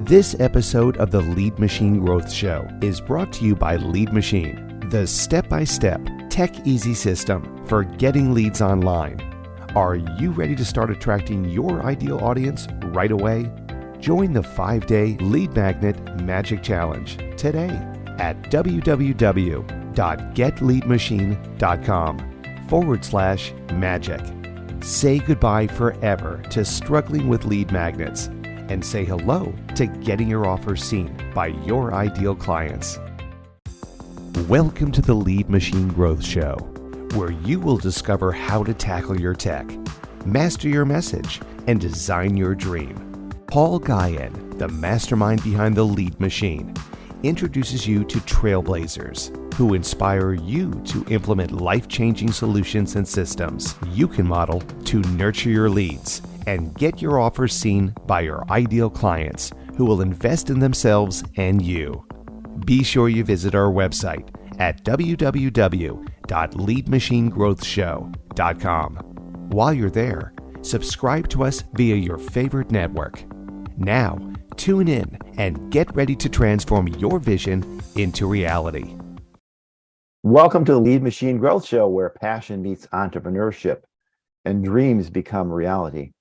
This episode of the Lead Machine Growth Show is brought to you by Lead Machine, the step-by-step, tech-easy system for getting leads online. Are you ready to start attracting your ideal audience right away? Join the 5-day Lead Magnet Magic Challenge today at www.getleadmachine.com/magic. Say goodbye forever to struggling with lead magnets and say hello to getting your offers seen by your ideal clients. Welcome to the Lead Machine Growth Show, where you will discover how to tackle your tech, master your message, and design your dream. Paul Guyan, the mastermind behind the Lead Machine, introduces you to trailblazers who inspire you to implement life-changing solutions and systems you can model to nurture your leads and get your offers seen by your ideal clients who will invest in themselves and you. Be sure you visit our website at www.leadmachinegrowthshow.com. While you're there, subscribe to us via your favorite network. Now, tune in and get ready to transform your vision into reality. Welcome to the Lead Machine Growth Show, where passion meets entrepreneurship and dreams become reality.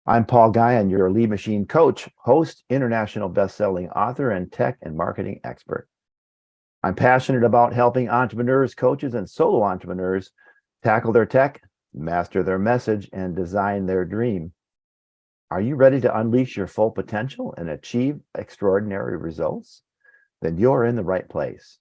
I'm Paul Guyan, your Lead Machine coach, host, international best-selling author, and tech and marketing expert. I'm passionate about helping entrepreneurs, coaches, and solo entrepreneurs tackle their tech, master their message, and design their dream. Are you ready to unleash your full potential and achieve extraordinary results? Then you're in the right place.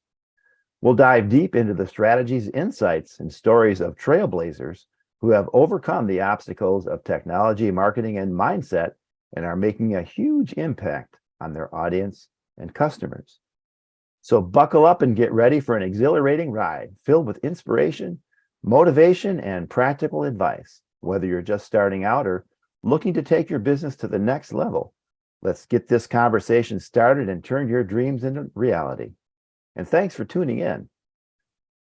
We'll dive deep into the strategies, insights, and stories of trailblazers who have overcome the obstacles of technology, marketing, and mindset and are making a huge impact on their audience and customers. So buckle up and get ready for an exhilarating ride filled with inspiration, motivation, and practical advice. Whether you're just starting out or looking to take your business to the next level, let's get this conversation started and turn your dreams into reality. And thanks for tuning in.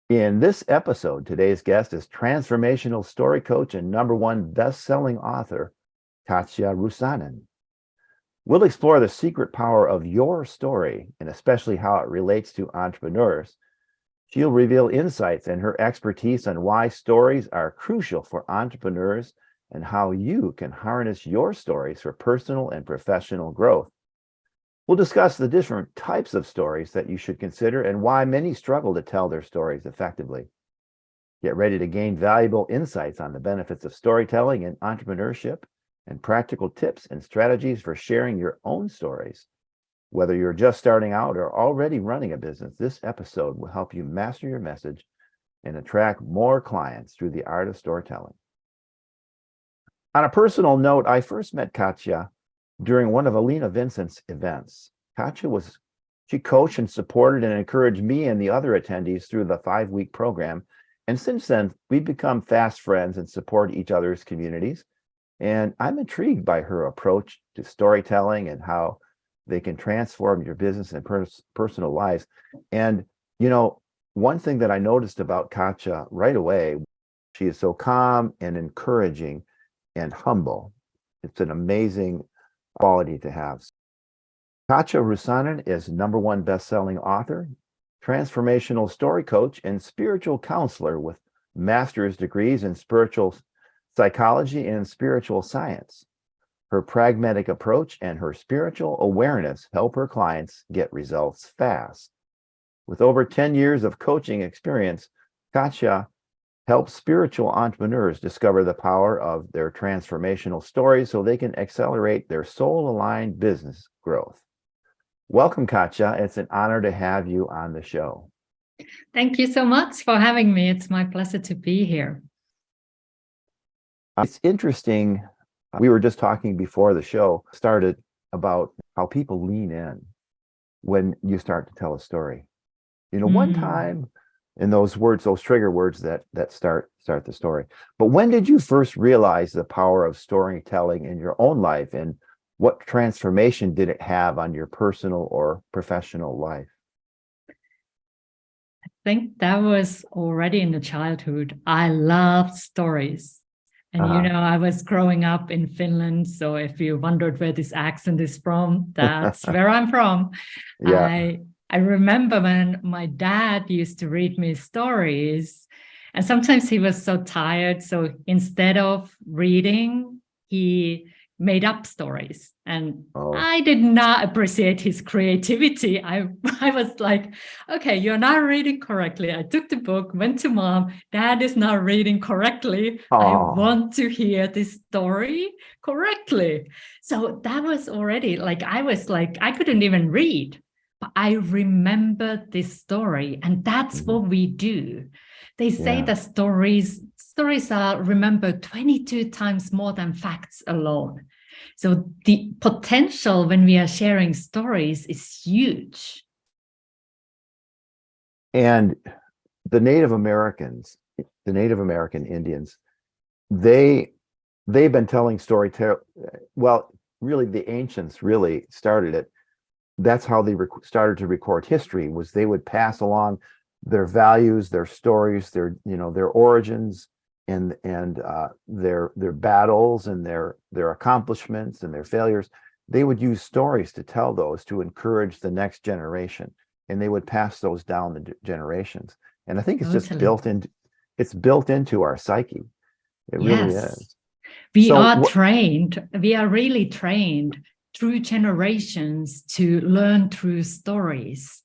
In this episode, today's guest is transformational story coach and #1 best-selling author, Katja Rusanen. We'll explore the secret power of your story and especially how it relates to entrepreneurs. She'll reveal insights and her expertise on why stories are crucial for entrepreneurs and how you can harness your stories for personal and professional growth. We'll discuss the different types of stories that you should consider and why many struggle to tell their stories effectively. Get ready to gain valuable insights on the benefits of storytelling and entrepreneurship and practical tips and strategies for sharing your own stories. Whether you're just starting out or already running a business, this episode will help you master your message and attract more clients through the art of storytelling. On a personal note, I first met Katja during one of Alina Vincent's events. She coached and supported and encouraged me and the other attendees through the 5-week program. And since then, we've become fast friends and support each other's communities. And I'm intrigued by her approach to storytelling and how they can transform your business and personal lives. And, one thing that I noticed about Katja right away, she is so calm and encouraging and humble. It's an amazing quality to have. Katja Rusanen is #1 best-selling author, transformational story coach, and spiritual counselor with master's degrees in spiritual psychology and spiritual science. Her pragmatic approach and her spiritual awareness help her clients get results fast. With over 10 years of coaching experience, Katja helps spiritual entrepreneurs discover the power of their transformational stories so they can accelerate their soul-aligned business growth. Welcome, Katja. It's an honor to have you on the show. Thank you so much for having me. It's my pleasure to be here. It's interesting. We were just talking before the show started about how people lean in when you start to tell a story. One time, and those trigger words that start the story. But when did you first realize the power of storytelling in your own life, and what transformation did it have on your personal or professional life? I think that was already in the childhood. I loved stories. And I was growing up in Finland, so if you wondered where this accent is from, that's where I'm from. Yeah. I remember when my dad used to read me stories, and sometimes he was so tired, so instead of reading, he made up stories, and Oh. I did not appreciate his creativity. I was like, okay, you're not reading correctly. I took the book, went to mom. Dad is not reading correctly. I Oh. want to hear this story correctly. So that was already like, I couldn't even read, but I remember this story, and that's what we do. They say Yeah. that stories are remembered 22 times more than facts alone. So the potential when we are sharing stories is huge. And the Native American Indians, they've been telling well, really the ancients really started it. That's how they started to record history, was they would pass along their values, their stories, their origins, and their battles and their accomplishments and their failures. They would use stories to tell those, to encourage the next generation, and they would pass those down the generations. And I think it's just Totally. it's built into our psyche. It really Yes. is. We So are trained, we are really trained through generations to learn through stories.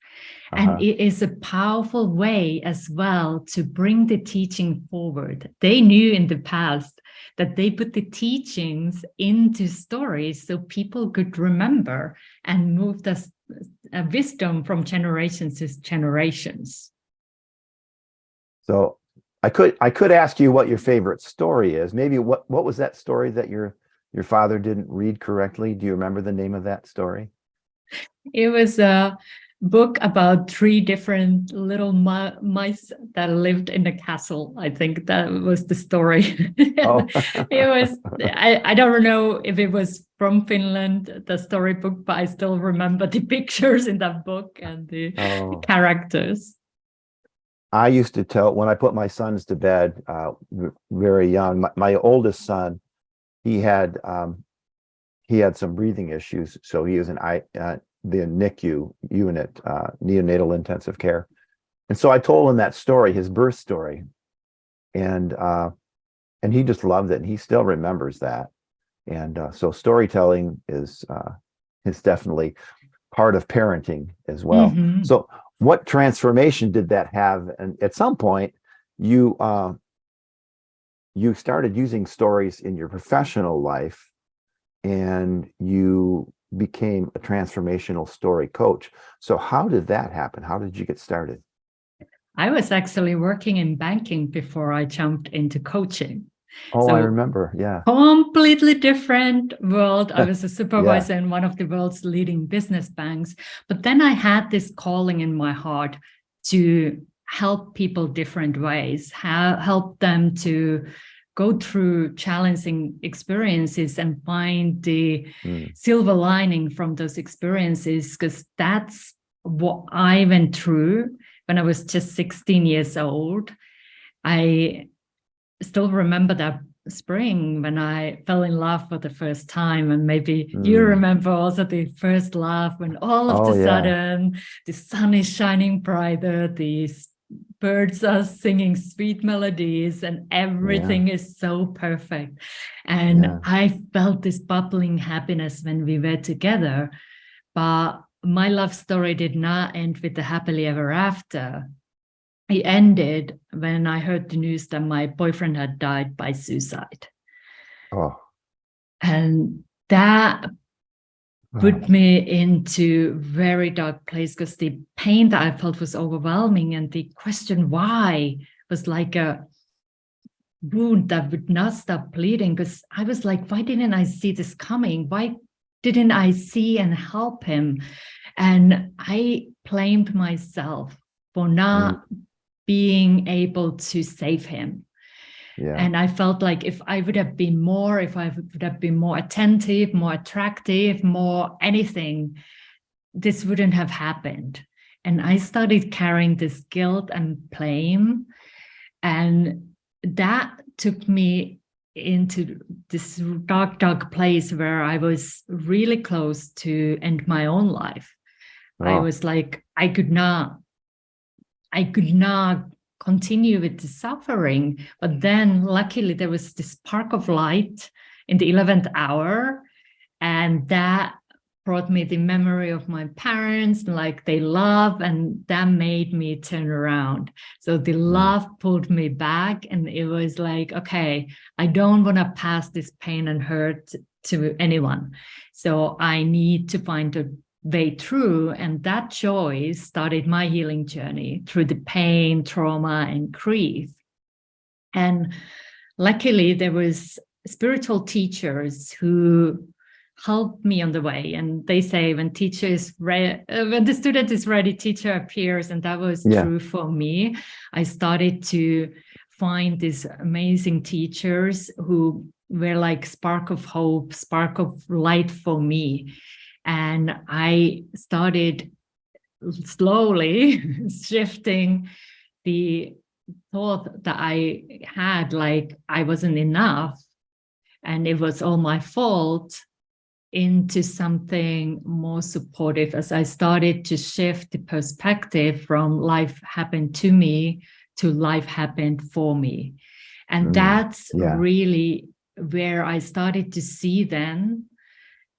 And it is a powerful way as well to bring the teaching forward. They knew in the past that they put the teachings into stories so people could remember and move the wisdom from generations to generations. So I could ask you what your favorite story is. Maybe what was that story that your father didn't read correctly? Do you remember the name of that story? It was a book about 3 different little mice that lived in a castle. I think that was the story. Oh. It was, I don't know if it was from Finland, the storybook, but I still remember the pictures in that book and the characters. I used to tell, when I put my sons to bed, very young, my oldest son, he had some breathing issues, so he was in the NICU unit, neonatal intensive care. And so I told him that story, his birth story, and he just loved it, and he still remembers that. And so storytelling is definitely part of parenting as well. Mm-hmm. So what transformation did that have? And at some point, you started using stories in your professional life, and you became a transformational story coach. So how did that happen? How did you get started? I was actually working in banking before I jumped into coaching. Oh, so I remember. Yeah. Completely different world. I was a supervisor Yeah. in one of the world's leading business banks. But then I had this calling in my heart to help people different ways, help them to go through challenging experiences and find the silver lining from those experiences, because that's what I went through when I was just 16 years old. I still remember that spring when I fell in love for the first time, and maybe you remember also the first love when all of a sudden the sun is shining brighter, these birds are singing sweet melodies, and everything is so perfect. And I felt this bubbling happiness when we were together. But my love story did not end with the happily ever after. It ended when I heard the news that my boyfriend had died by suicide. Oh. And that put me into a very dark place, because the pain that I felt was overwhelming, and the question why was like a wound that would not stop bleeding, because I was like, why didn't I see this coming? Why didn't I see and help him? And I blamed myself for not being able to save him. And I felt like if I would have been more attentive, more attractive, more anything, this wouldn't have happened. And I started carrying this guilt and blame. And that took me into this dark place where I was really close to end my own life. I was like, I could not continue with the suffering. But then luckily there was this spark of light in the 11th hour, and that brought me the memory of my parents, like they love, and that made me turn around. So the love pulled me back, and it was like, okay, I don't want to pass this pain and hurt to anyone. So I need to find a way through. And that choice started my healing journey through the pain, trauma, and grief. And luckily there was spiritual teachers who helped me on the way. And they say when when the student is ready, teacher appears. And that was true for me. I started to find these amazing teachers who were like spark of hope, spark of light for me. And I started slowly shifting the thought that I had, like I wasn't enough and it was all my fault, into something more supportive, as I started to shift the perspective from life happened to me to life happened for me. And that's really where I started to see then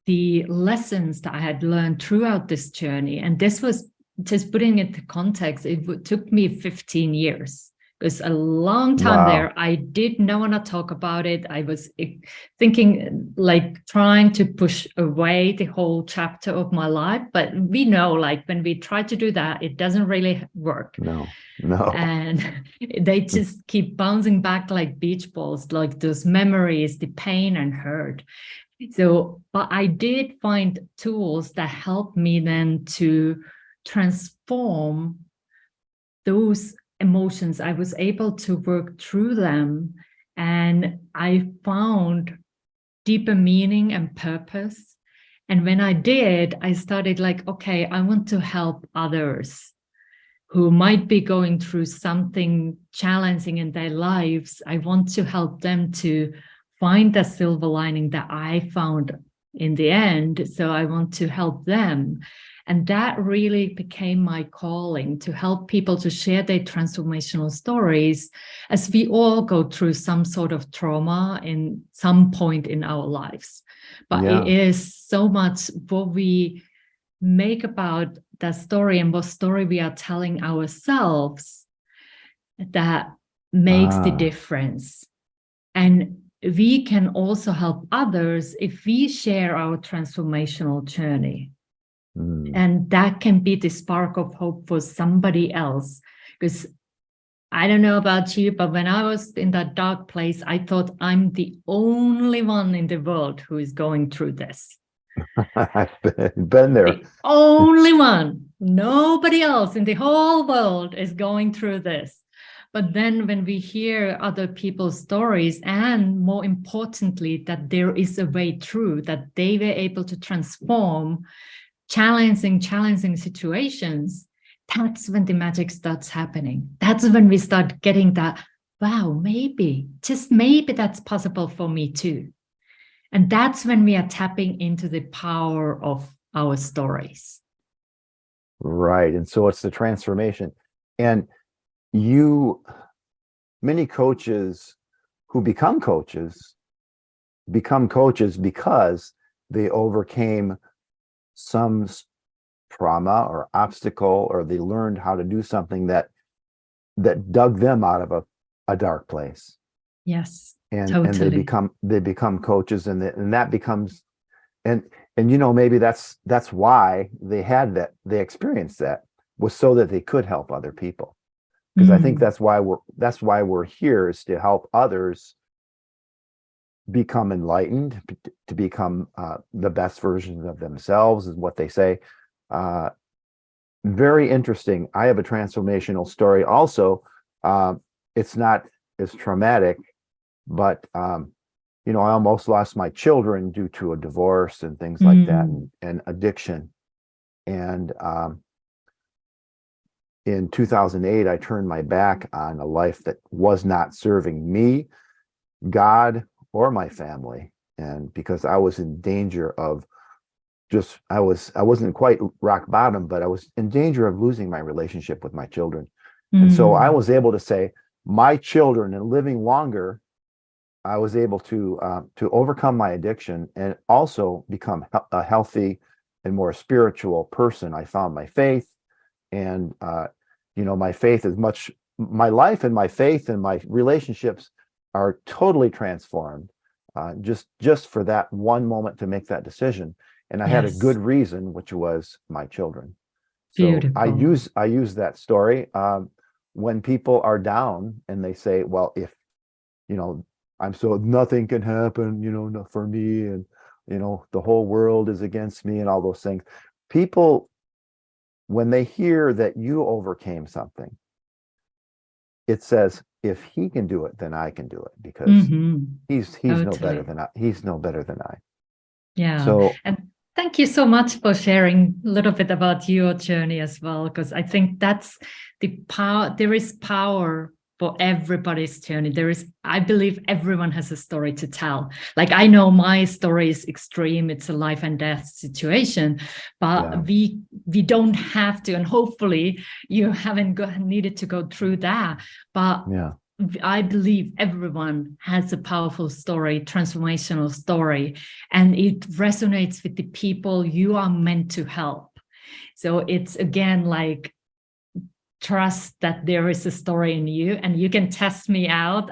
the lessons that I had learned throughout this journey. And this was, just putting it to context, it took me 15 years. It was a long time there. I did not want to talk about it. I was thinking, like trying to push away the whole chapter of my life. But we know, like when we try to do that, it doesn't really work. No. And they just keep bouncing back like beach balls, like those memories, the pain and hurt. So, but I did find tools that helped me then to transform those emotions. I was able to work through them, and I found deeper meaning and purpose. And when I did, I started like, okay, I want to help others who might be going through something challenging in their lives. I want to help them to find the silver lining that I found in the end. So I want to help them. And that really became my calling, to help people to share their transformational stories, as we all go through some sort of trauma in some point in our lives. But it is so much what we make about that story and what story we are telling ourselves that makes the difference. And we can also help others if we share our transformational journey. And that can be the spark of hope for somebody else. Because I don't know about you, but when I was in that dark place, I thought I'm the only one in the world who is going through this. I've been there. The only one. Nobody else in the whole world is going through this. But then when we hear other people's stories, and more importantly, that there is a way through, that they were able to transform challenging situations, that's when the magic starts happening. That's when we start getting that, wow, maybe, just maybe that's possible for me too. And that's when we are tapping into the power of our stories. Right. And so it's the transformation. And many coaches who become coaches because they overcame some trauma or obstacle, or they learned how to do something that dug them out of a dark place. Yes, and totally. and they become coaches, and that becomes, and maybe that's why they experienced that, was so that they could help other people. Because I think that's why we're here, is to help others become enlightened, to become the best versions of themselves, is what they say. Very interesting. I have a transformational story also. It's not as traumatic, but I almost lost my children due to a divorce and things like that, and addiction. And in 2008, I turned my back on a life that was not serving me, God, or my family. And because I was in danger of I wasn't quite rock bottom, but I was in danger of losing my relationship with my children. And so I was able to say, my children, and living longer, I was able to overcome my addiction and also become a healthy and more spiritual person. I found my faith, and my faith is much. My life and my faith and my relationships are totally transformed, just for that one moment to make that decision. And I had a good reason, which was my children. So Beautiful. I use that story when people are down and they say, well, if I'm so nothing can happen, for me, and the whole world is against me, and all those things. People, when they hear that you overcame something, it says, if he can do it, then I can do it, because he's no better than I. He's no better than I. Yeah. So, And thank you so much for sharing a little bit about your journey as well, because I think that's the power. There is power for everybody's journey. I believe everyone has a story to tell. Like, I know my story is extreme. It's a life and death situation, but we don't have to, and hopefully you haven't needed to go through that. But I believe everyone has a powerful story, transformational story, and it resonates with the people you are meant to help. So it's, again, like, trust that there is a story in you, and you can test me out.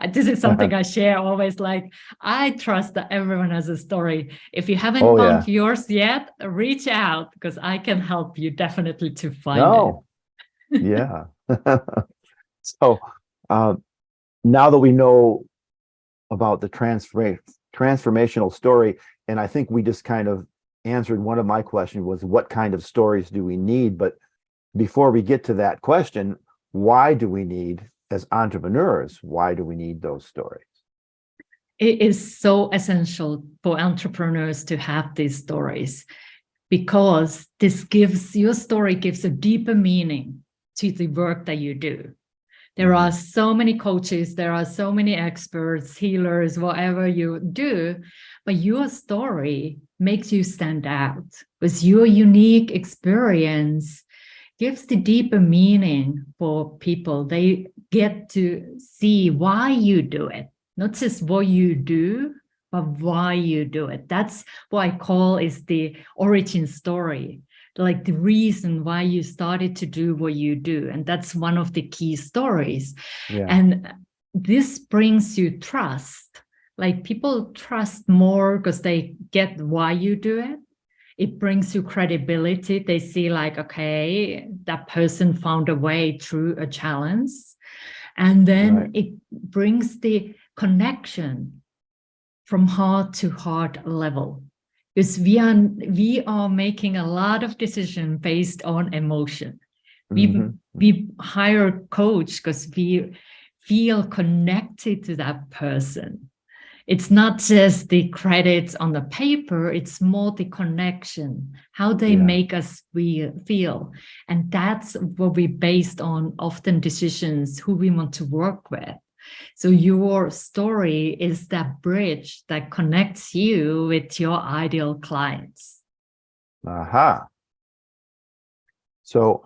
This is something I share always, like, I trust that everyone has a story. If you haven't found yours yet, reach out, because I can help you definitely to find it. Yeah. So now that we know about the transformational story, and I think we just kind of answered one of my questions, was what kind of stories do we need? But before we get to that question, why do we need, as entrepreneurs, why do we need those stories? It is so essential for entrepreneurs to have these stories, because your story gives a deeper meaning to the work that you do. There are so many coaches, there are so many experts, healers, whatever you do, but your story makes you stand out, with your unique experience gives the deeper meaning for people. They get to see why you do it, not just what you do, but why you do it. That's what I call is the origin story, like the reason why you started to do what you do. And that's one of the key stories. And this brings you trust. Like, people trust more because they get why you do it. It brings you credibility. They see, like, okay, that person found a way through a challenge. And then it brings the connection from heart to heart level. Because we are making a lot of decisions based on emotion. We hire a coach because we feel connected to that person. It's not just the credits on the paper, it's more the connection, how they make us feel. And that's what we based on often decisions, who we want to work with. So your story is that bridge that connects you with your ideal clients. So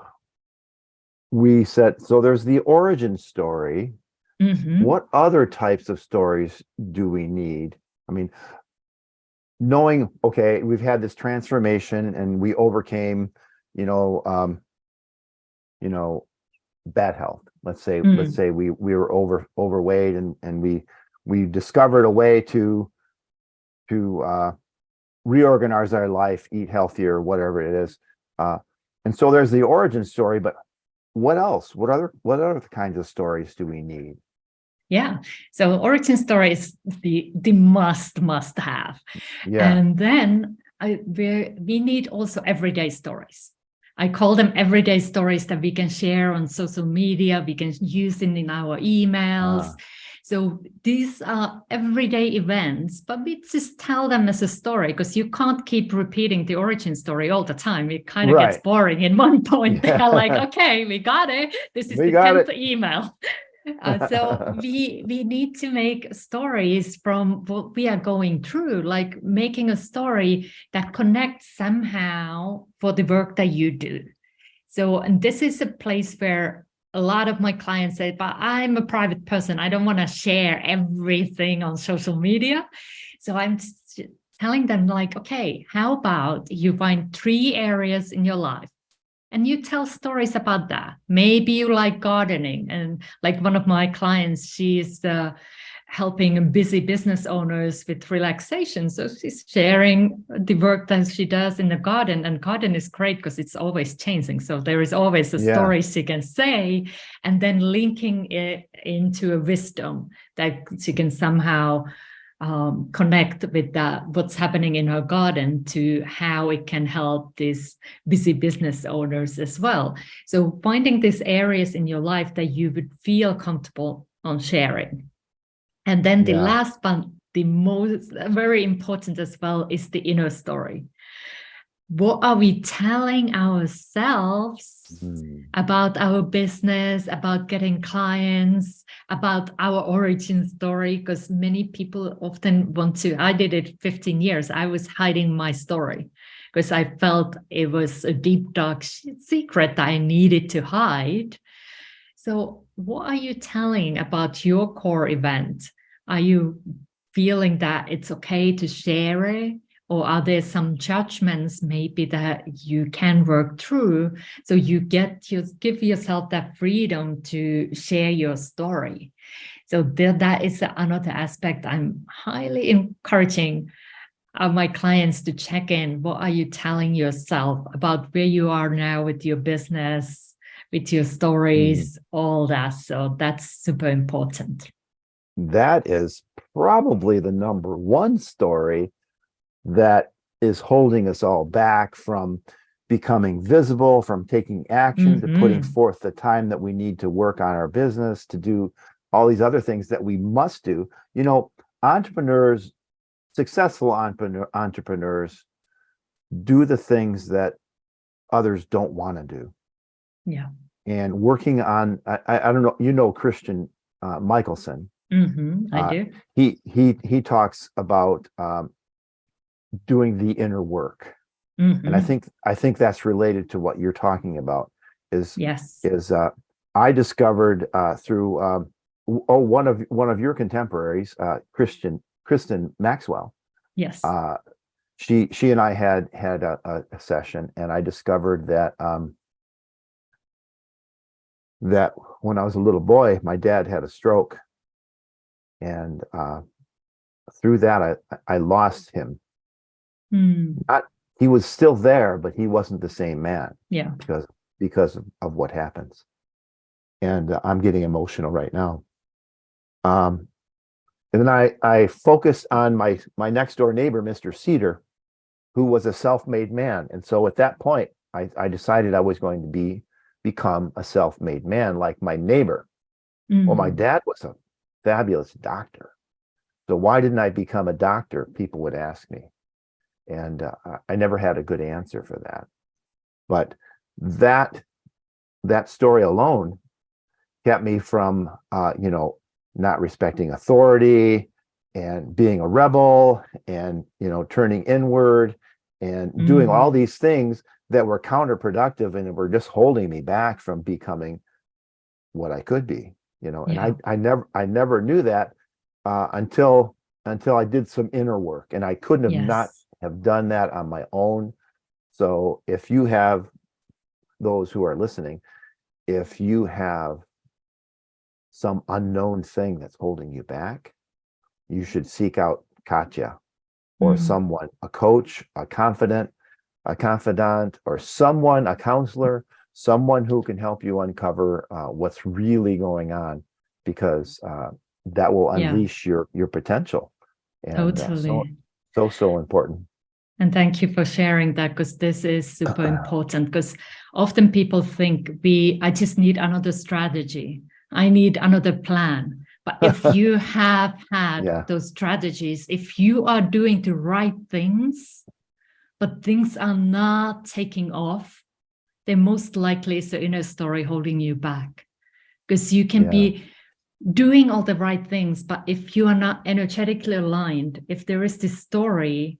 there's the origin story. What other types of stories do we need? I mean, knowing, okay, we've had this transformation and we overcame, bad health. Let's say we were overweight, and we discovered a way to reorganize our life, eat healthier, whatever it is. And so there's the origin story, but what else? What other kinds of stories do we need? Yeah. So origin story is the must have. And then we need also everyday stories. I call them everyday stories that we can share on social media. We can use it in our emails. So these are everyday events, but we just tell them as a story, because you can't keep repeating the origin story all the time. It kind of gets boring. In one point, they're like, okay, we got it. This is the 10th email. So we need to make stories from what we are going through, like making a story that connects somehow for the work that you do. So, and this is a place where a lot of my clients say, but I'm a private person. I don't want to share everything on social media. So I'm telling them like, okay, how about you find 3 areas in your life and you tell stories about that. Maybe you like gardening. And like one of my clients, she's helping busy business owners with relaxation. So she's sharing the work that she does in the garden. And garden is great because it's always changing. So there is always a story she can say, and then linking it into a wisdom that she can somehow connect with what's happening in her garden to how it can help these busy business owners as well. So finding these areas in your life that you would feel comfortable on sharing. And then the last one, the most very important as well, is the inner story. What are we telling ourselves about our business, about getting clients, about our origin story? Because many people often want to, I did it 15 years. I was hiding my story because I felt it was a deep, dark secret that I needed to hide. So what are you telling about your core event? Are you feeling that it's okay to share it? Or are there some judgments maybe that you can work through so you give yourself that freedom to share your story? So that is another aspect I'm highly encouraging my clients to check in. What are you telling yourself about where you are now with your business, with your stories, all that? So that's super important. That is probably the number one story that is holding us all back from becoming visible, from taking action, to putting forth the time that we need to work on our business, to do all these other things that we must do. You know, entrepreneurs, successful entrepreneurs do the things that others don't want to do. Yeah. And working on, I don't know, you know, Christian Michelson. I do. He talks about doing the inner work, and I think that's related to what you're talking about. I discovered through one of your contemporaries, Kristen Maxwell. Yes. She and I had a session, and I discovered that that when I was a little boy, my dad had a stroke, and through that I lost him. He was still there, but he wasn't the same man. Yeah. Because of what happens. And I'm getting emotional right now. And then I focused on my next door neighbor, Mr. Cedar, who was a self-made man. And so at that point, I decided I was going to become a self-made man like my neighbor. Well, my dad was a fabulous doctor. So why didn't I become a doctor? People would ask me. And I never had a good answer for that. But that story alone kept me from, not respecting authority and being a rebel and, turning inward and doing all these things that were counterproductive and were just holding me back from becoming what I could be, and I never knew that until I did some inner work, and I couldn't have not have done that on my own. So if you have those who are listening, if you have some unknown thing that's holding you back, you should seek out Katja or someone, a coach, a confidant, or someone, a counselor, someone who can help you uncover what's really going on, because that will unleash your potential. And totally. So important. And thank you for sharing that, because this is super important, because often people think I just need another strategy. I need another plan. But if you have had those strategies, if you are doing the right things, but things are not taking off, then most likely it's the inner story holding you back. Because you can be doing all the right things, but if you are not energetically aligned, if there is this story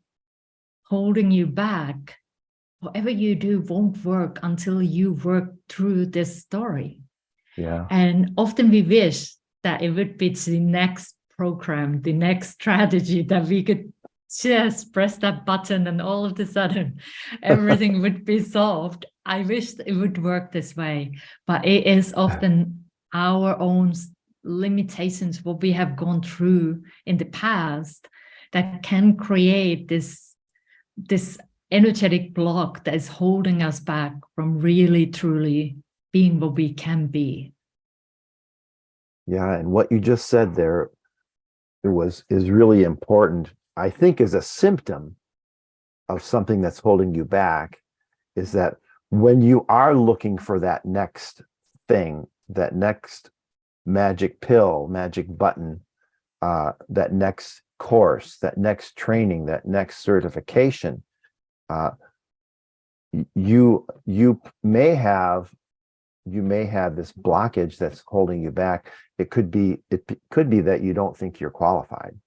holding you back, whatever you do won't work until you work through this story. Yeah. And often we wish that it would be the next program, the next strategy that we could just press that button and all of a sudden everything would be solved. I wish it would work this way, but it is often our own limitations, what we have gone through in the past, that can create this energetic block that is holding us back from really truly being what we can be. Yeah, and what you just said there is really important. I think is a symptom of something that's holding you back, is that when you are looking for that next thing, that next magic pill, magic button, that next course, that next training, that next certification, you may have this blockage that's holding you back. It could be that you don't think you're qualified.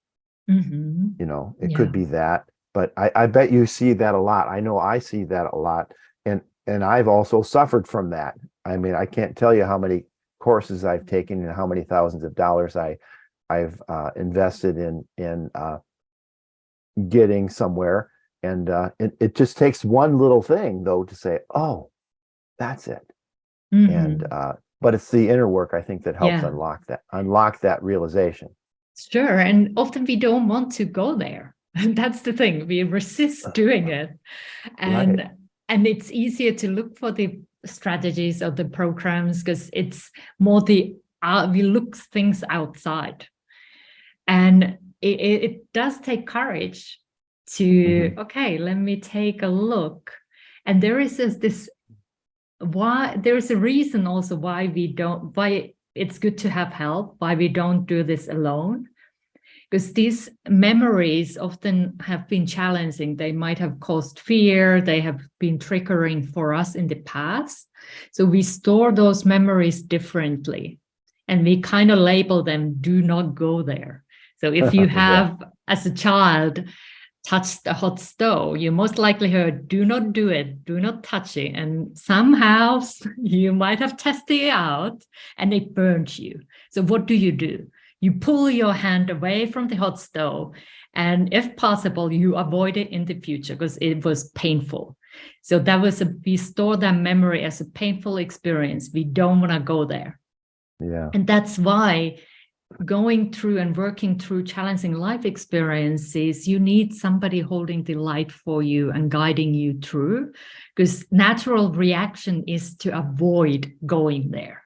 Mm-hmm. It could be that, but I bet you see that a lot. I know I see that a lot, and I've also suffered from that. I mean, I can't tell you how many courses I've taken and how many thousands of dollars I've invested in getting somewhere, and it just takes one little thing though to say, oh, that's it. And but it's the inner work, I think, that helps unlock that realization. Sure. And often we don't want to go there. And that's the thing. We resist doing it. And Right. and it's easier to look for the strategies or the programs because it's more we look things outside. And it does take courage to, okay, let me take a look. And there is this why there's a reason also why it's good to have help, why we don't do this alone, because these memories often have been challenging. They might have caused fear, they have been triggering for us in the past, so we store those memories differently and we kind of label them do not go there. So if you have as a child touched a hot stove, you most likely heard, do not do it, do not touch it. And somehow you might have tested it out and it burned you. So what do? You pull your hand away from the hot stove. And if possible, you avoid it in the future because it was painful. So we store that memory as a painful experience. We don't want to go there. Yeah. And that's why going through and working through challenging life experiences, you need somebody holding the light for you and guiding you through, because natural reaction is to avoid going there.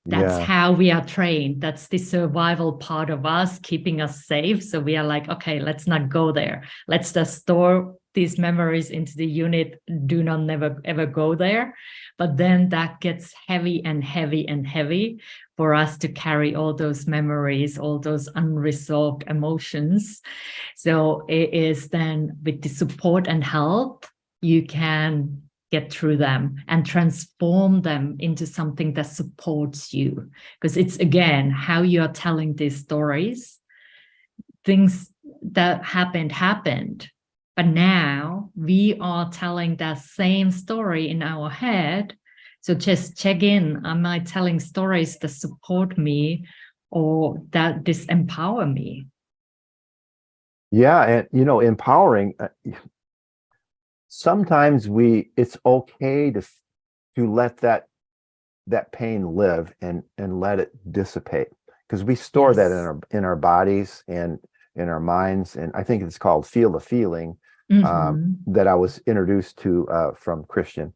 That's how we are trained. That's the survival part of us, keeping us safe. So we are like, okay, let's not go there. Let's just store these memories into the unit. Do not never ever go there. But then that gets heavy and heavy and heavy for us to carry all those memories, all those unresolved emotions. So it is then with the support and help, you can get through them and transform them into something that supports you. Because it's, again, how you're telling these stories. Things that happened. But now we are telling that same story in our head. So just check in. Am I telling stories that support me or that disempower me? Yeah. And, empowering, sometimes it's okay to let that pain live and let it dissipate, because we store that in our bodies and in our minds. And I think it's called Feel the Feeling, that I was introduced to from Christian.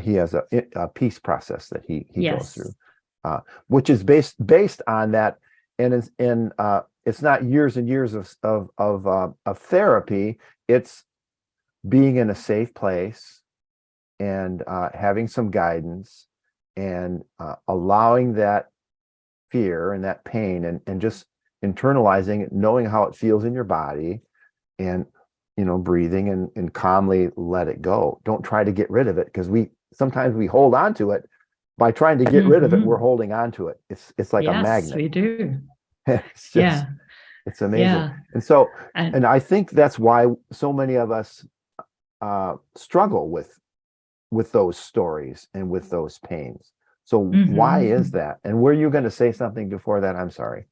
He has a peace process that he goes through, which is based on that. And it's not years and years of therapy. It's being in a safe place and having some guidance and allowing that fear and that pain and just internalizing it, knowing how it feels in your body, and breathing and calmly let it go. Don't try to get rid of it, because sometimes we hold on to it by trying to get rid of it, we're Mhm. holding on to it. It's like a Yes, magnet. we do. It's just, Yeah, it's amazing. yeah. And so, And and I think that's why so many of us struggle with those stories and with those pains. So why is mhm. that? And were you going to say something before that? I'm sorry.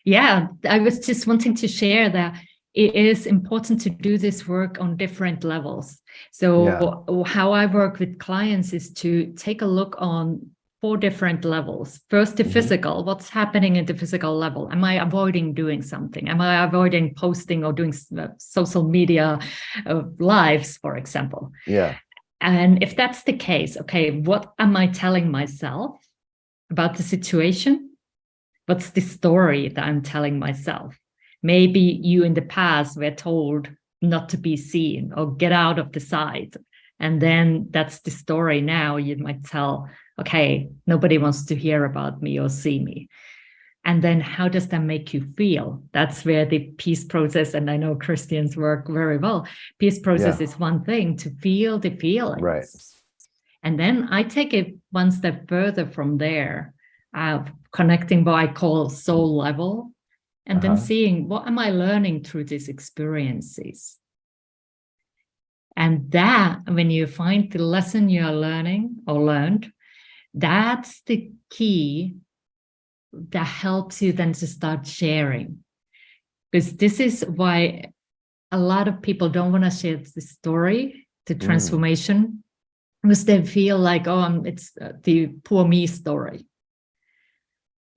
Yeah, I was just wanting to share that it is important to do this work on different levels. Yeah. So how I work with clients is to take a look on four different levels. First, the Hmm. physical, what's happening at the physical level? Am I avoiding doing something? Am I avoiding posting or doing social media lives, for example? Yeah. And if that's the case, okay, what am I telling myself about the situation? What's the story that I'm telling myself? Maybe you in the past were told not to be seen or get out of the sight. And then that's the story now you might tell, okay, nobody wants to hear about me or see me. And then how does that make you feel? That's where the peace process, and I know Christians work very well. Peace process Yeah. is one thing, to feel the Right. feelings. And then I take it one step further from there, connecting what I call soul level, and then Uh-huh. seeing what am I learning through these experiences. And that, when you find the lesson you are learning or learned, that's the key that helps you then to start sharing. Because this is why a lot of people don't want to share the story, the Mm. transformation, because they feel like, oh, it's the poor me story.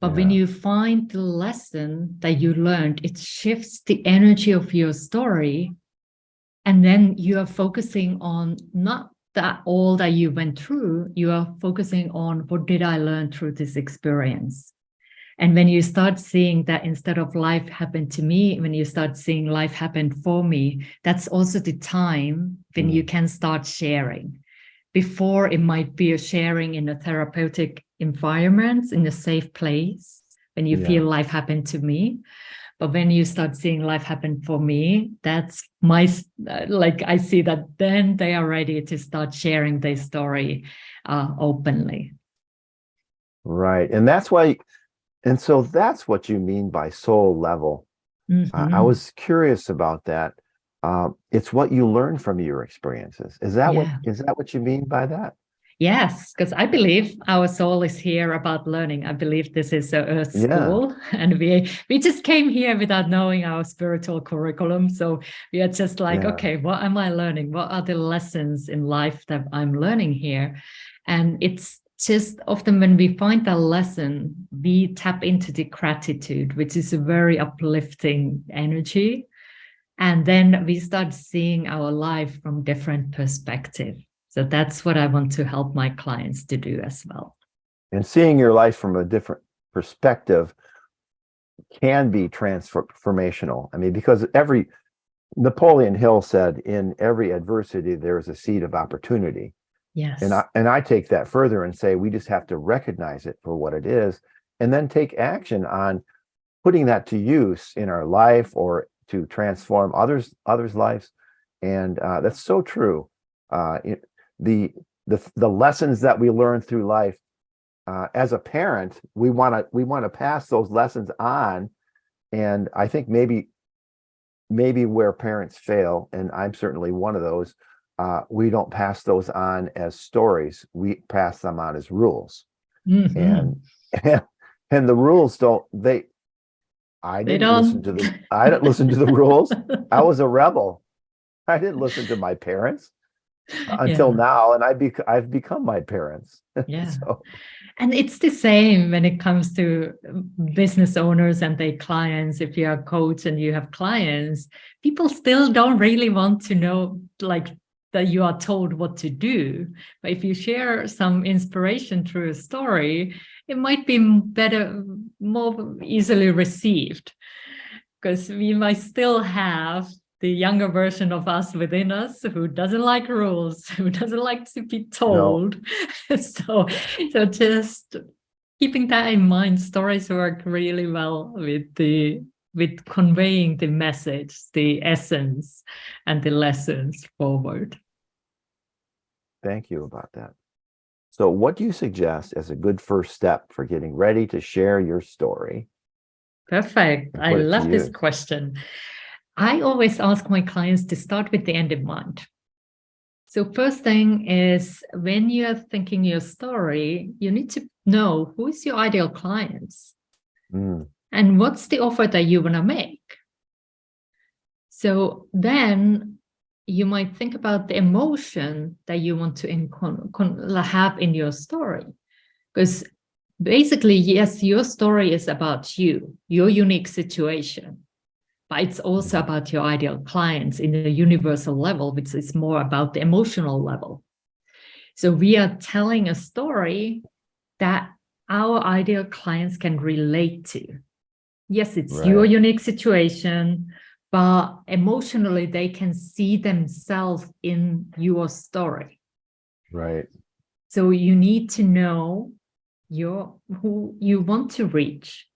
But when Yeah. you find the lesson that you learned, it shifts the energy of your story. And then you are focusing on not that all that you went through, you are focusing on what did I learn through this experience? And when you start seeing that instead of life happened to me, when you start seeing life happened for me, that's also the time when you Mm. can start sharing. Before, it might be a sharing in a therapeutic environment, in a safe place, when you Yeah. feel life happened to me. But when you start seeing life happen for me, that's my, like, I see that then they are ready to start sharing their story openly. Right. And that's why, and so that's what you mean by soul level. I Mm-hmm. was curious about that. It's what you learn from your experiences. Yeah. Is that what you mean by that? Yes, because I believe our soul is here about learning. I believe this is a earth Yeah. school, and we just came here without knowing our spiritual curriculum. So we are just like, Yeah. okay, what am I learning? What are the lessons in life that I'm learning here? And it's just often when we find a lesson, we tap into the gratitude, which is a very uplifting energy. And then we start seeing our life from different perspective. So that's what I want to help my clients to do as well. And seeing your life from a different perspective can be transformational. I mean, because Napoleon Hill said, in every adversity, there is a seed of opportunity. Yes. And I take that further and say we just have to recognize it for what it is, and then take action on putting that to use in our life or to transform others' lives. And that's so true. The the lessons that we learn through life, as a parent, we want to pass those lessons on. And I think maybe where parents fail, and I'm certainly one of those, we don't pass those on as stories. We pass them on as rules. Mm-hmm. And and the rules don't they They don't. I didn't listen to the rules. I was a rebel. I didn't listen to my parents until Yeah. now, and I've become my parents. Yeah. So And it's the same when it comes to business owners and their clients. If you're a coach and you have clients, people still don't really want to know, like, that you are told what to do. But if you share some inspiration through a story, it might be better, more easily received, because we might still have the younger version of us within us who doesn't like rules, who doesn't like to be no, told. so, so just keeping that in mind, stories work really well with conveying the message, the essence, and the lessons forward. thank you about that. So, what do you suggest as a good first step for getting ready to share your story? Perfect. And I put it to love this use? question. I always ask my clients to start with the end in mind. So first thing is when you're thinking your story, you need to know who is your ideal clients Mm, and what's the offer that you want to make. So then you might think about the emotion that you want to have in your story. Because basically, yes, your story is about you, your unique situation, but it's also about your ideal clients in a universal level, which is more about the emotional level. So we are telling a story that our ideal clients can relate to. Yes, it's your right, unique situation, but emotionally, they can see themselves in your story. right. So you need to know who you want to reach.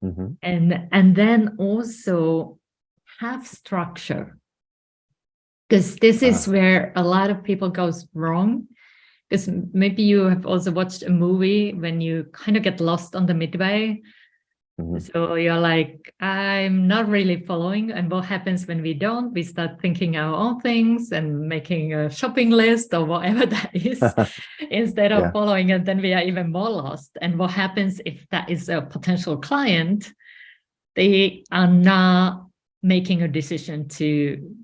Hmm. And then also have structure, because this is where a lot of people goes wrong, because maybe you have also watched a movie when you kind of get lost on the midway. Hmm. So you're like, I'm not really following. And what happens when we don't? We start thinking our own things and making a shopping list or whatever that is instead of Yeah, following. And then we are even more lost. And what happens if that is a potential client? They are not making a decision to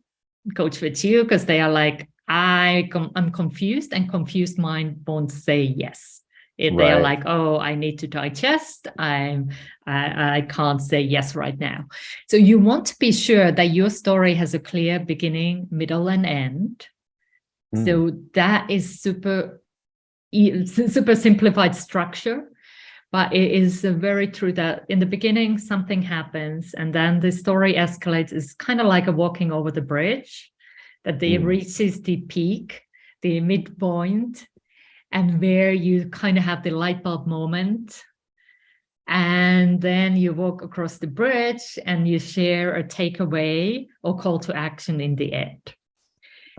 coach with you because they are like, I'm confused, and confused mind won't say yes. They are right. like, oh, I need to digest. I can't say yes right now. So you want to be sure that your story has a clear beginning, middle, and end. Mm, So that is super simplified structure. But it is very true that in the beginning, something happens and then the story escalates. It's kind of like a walking over the bridge, that they reaches the peak, the midpoint, and where you kind of have the light bulb moment. And then you walk across the bridge and you share a takeaway or call to action in the end.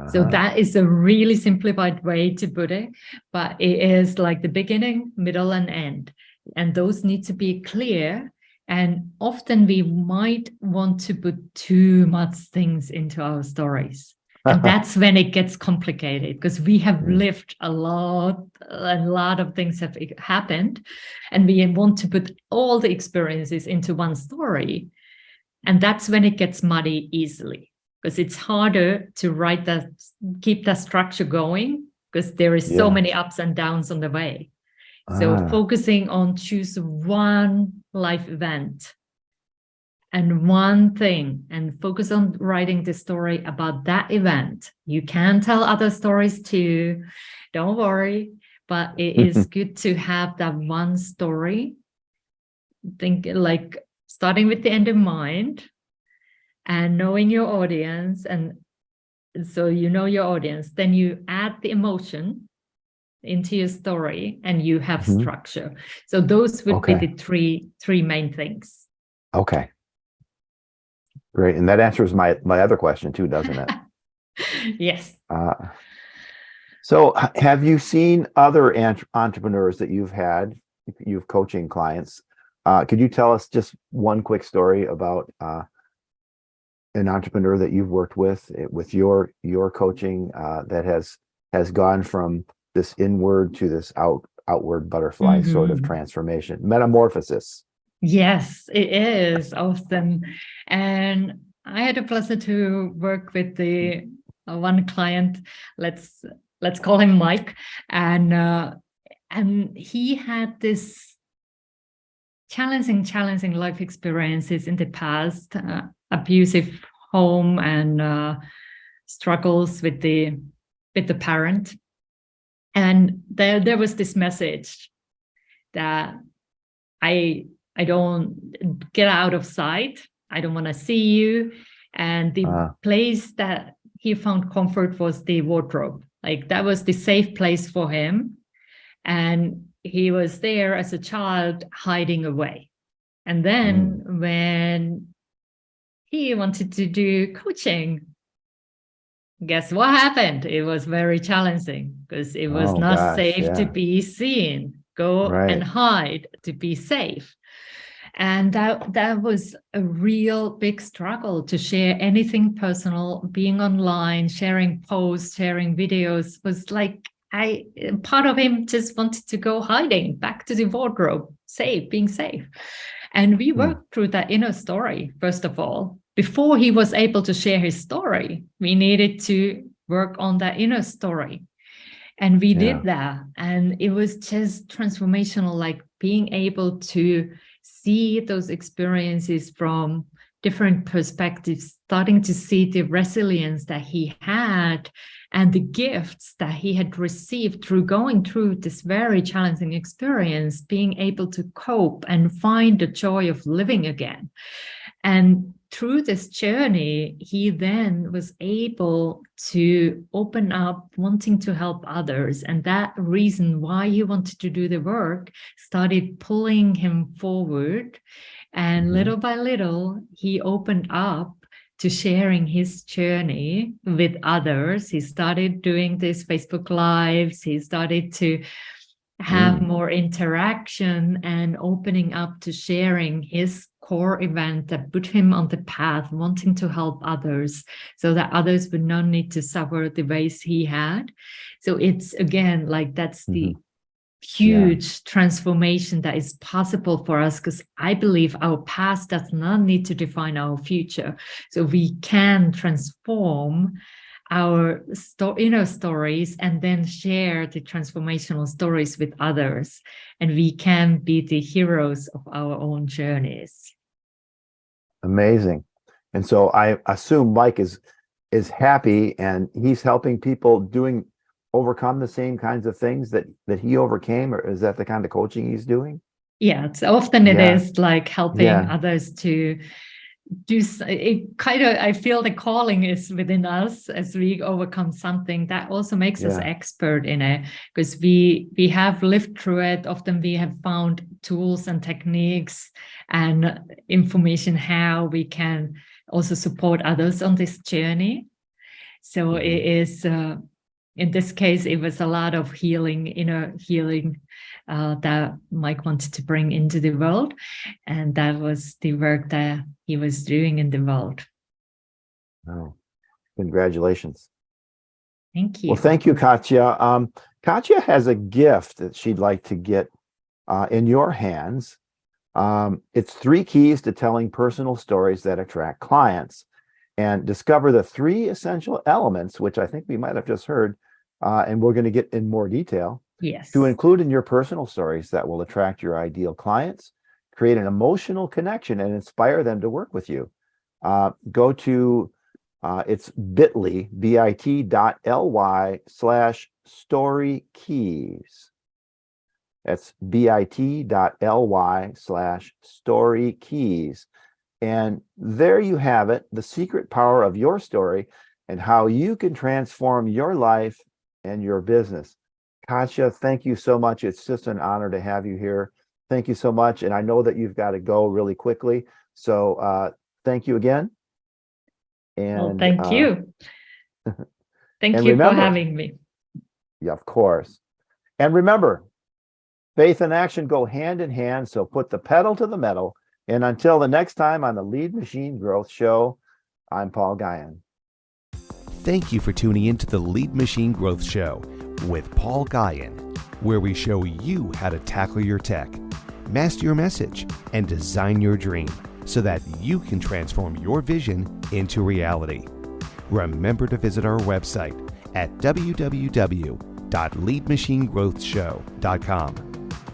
So uh-huh. that is a really simplified way to put it, but it is like the beginning, middle, and end. And those need to be clear. And often we might want to put too much things into our stories. And that's when it gets complicated, because we have Mm, lived a lot of things have happened, and we want to put all the experiences into one story. And that's when it gets muddy easily, because it's harder to write that, keep that structure going, because there is so yeah. many ups and downs on the way. So Ah, focusing on choose one life event and one thing, and focus on writing the story about that event. You can tell other stories too, don't worry, but it is good to have that one story. Think like starting with the end in mind and knowing your audience. And so you know your audience, then you add the emotion into your story and you have mhm. structure. So those would be Okay. the three main things. Okay. Great. And that answers my other question too, doesn't it? Yes. Uh, so have you seen other entrepreneurs that you've coaching clients? Could you tell us just one quick story about an entrepreneur that you've worked with your coaching that has gone from this inward to this outward butterfly sort of Mhm. transformation, metamorphosis? Yes, it is awesome. And I had a pleasure to work with the one client. Let's let's call him Mike, and he had this challenging life experiences in the past, abusive home and struggles with the parent. And there was this message that I I don't get out of sight. I don't want to see you. And the Uh, place that he found comfort was the wardrobe. Like that was the safe place for him. And he was there as a child hiding away. And mm, then when he wanted to do coaching, guess what happened? It was very challenging because it was Oh not gosh, safe to yeah. be seen. Go and Right. hide to be safe. And that was a real big struggle to share anything personal, being online, sharing posts, sharing videos was like part of him just wanted to go hiding back to the wardrobe, safe, being safe. And we Hmm. worked through that inner story, first of all. Before he was able to share his story, we needed to work on that inner story. And we Yeah. did that. And it was just transformational, like being able to see those experiences from different perspectives, starting to see the resilience that he had and the gifts that he had received through going through this very challenging experience, being able to cope and find the joy of living again. And through this journey, he then was able to open up, wanting to help others. And that reason why he wanted to do the work started pulling him forward. And little by little, he opened up to sharing his journey with others. He started doing these Facebook Lives. He started to have more interaction and opening up to sharing his core event that put him on the path, wanting to help others so that others would not need to suffer the ways he had. So it's again, like that's the huge transformation that is possible for us, because I believe our past does not need to define our future. So we can transform our inner stories and then share the transformational stories with others, and we can be the heroes of our own journeys. Amazing. And so I assume Mike is happy and he's helping people overcome the same kinds of things that he overcame, or is that the kind of coaching he's doing? Yeah, it's often it is like helping others to do it. Kind of, I feel the calling is within us as we overcome something that also makes us expert in it, because we have lived through it. Often we have found tools and techniques and information how we can also support others on this journey. So it is in this case, it was a lot of healing, inner healing that Mike wanted to bring into the world. And that was the work that he was doing in the world. Oh, congratulations. Thank you. Well, thank you, Katja. Katja has a gift that she'd like to get in your hands. It's 3 keys to telling personal stories that attract clients, and discover the 3 essential elements, which I think we might have just heard, and we're going to get in more detail. Yes. To include in your personal stories that will attract your ideal clients, create an emotional connection, and inspire them to work with you. Go to it's bit.ly, bit.ly/storykeys. That's bit.ly/storykeys. And there you have it, the secret power of your story and how you can transform your life and your business. Katja, thank you so much. It's just an honor to have you here. Thank you so much. And I know that you've got to go really quickly. So thank you again. And thank you. Thank you for having me. Yeah, of course. And remember, faith and action go hand in hand. So put the pedal to the metal. And until the next time on the Lead Machine Growth Show, I'm Paul Guyan. Thank you for tuning in to the Lead Machine Growth Show with Paul Guyan, where we show you how to tackle your tech, master your message, and design your dream so that you can transform your vision into reality. Remember to visit our website at www.leadmachinegrowthshow.com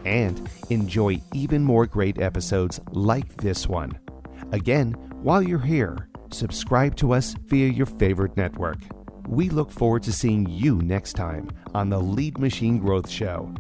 and enjoy even more great episodes like this one. Again, while you're here, subscribe to us via your favorite network. We look forward to seeing you next time on the Lead Machine Growth Show.